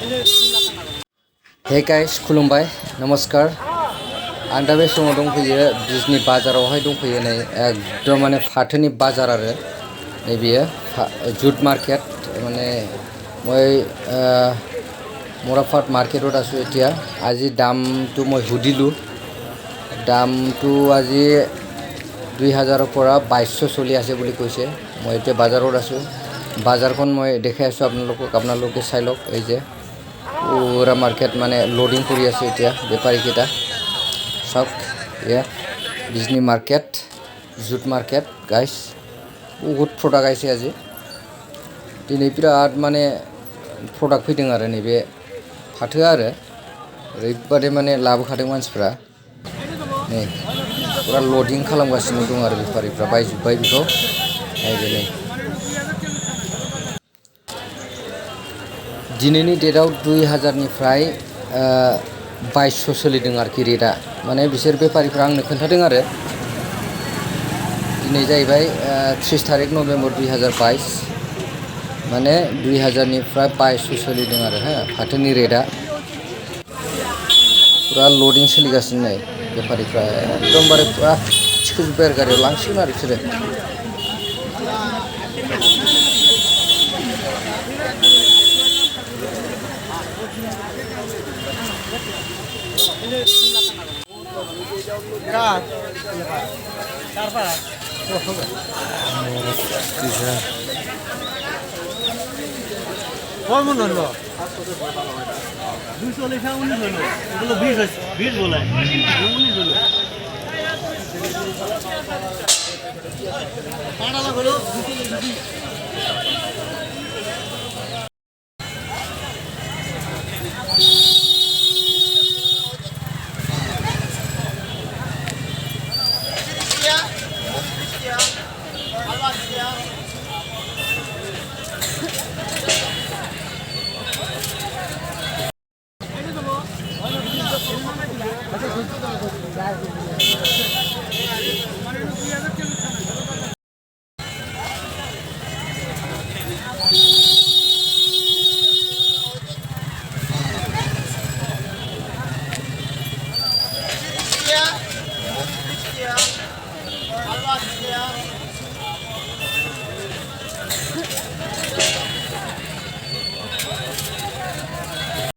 hey guys खुलुमबाय नमस्कार आं दा बे समाव दंफैयो बिजनी बाजारावहाय दंफैयो नै एकदम माने फाथोनि बाजार आरो नै बियो जुट मार्केट माने মই মৰাপাট মাৰ্কেটত আছোঁ এতিয়া আজি দামটো মই সুধিলোঁ দামটো আজি 2000ৰ পৰা 2200 চলি আছে বুলি কৈছে মই এতিয়া বাজাৰত আছোঁ বাজাৰখন মই দেখাই আছোঁ আপোনালোকে চাই লওক এই যে पूरा मार्केट माने लोडिंग करी आछे इतिया बेपारी केटा सब ये बिजनी मार्केट जुट मार्केट गाइस बहुत प्रडाक्ट आइसे आज दिनै बिराद माने प्रडाक्ट फैदों आरो नैबे फाथोआ आरो ओरैबादि माने लाबोखादों मानसिफ्रा नै पूरा लोडिं खालामगासिनो दं आरो बेपारिफ्रा बायजोब्बाय बेखौ नायदो नै दिनैनि डेटआव 2000 निफ्राय 2200 सोलिदों आरोखि रेटआ माने बिसोर बेपारिफ्रा आंनो खोन्थादों आरो दिनै जाहैबाय 30 तारिख नभेम्बर 2022 माने 2000 निफ्राय 2200 सोलिदों आरो हा फाथोनि रेटआ पूरा लोडिं सोलिगासिनो नै बेपारिफ्रा एकदमबारे पूरा थिखोजोब्बाय आरो गारियाव लांसिगोन आरो बिसोरो কমন হলো 200 লেখা 19 হলো এগুলো 20 বলে 19 হলো পাড়ালা হলো 200 লেখা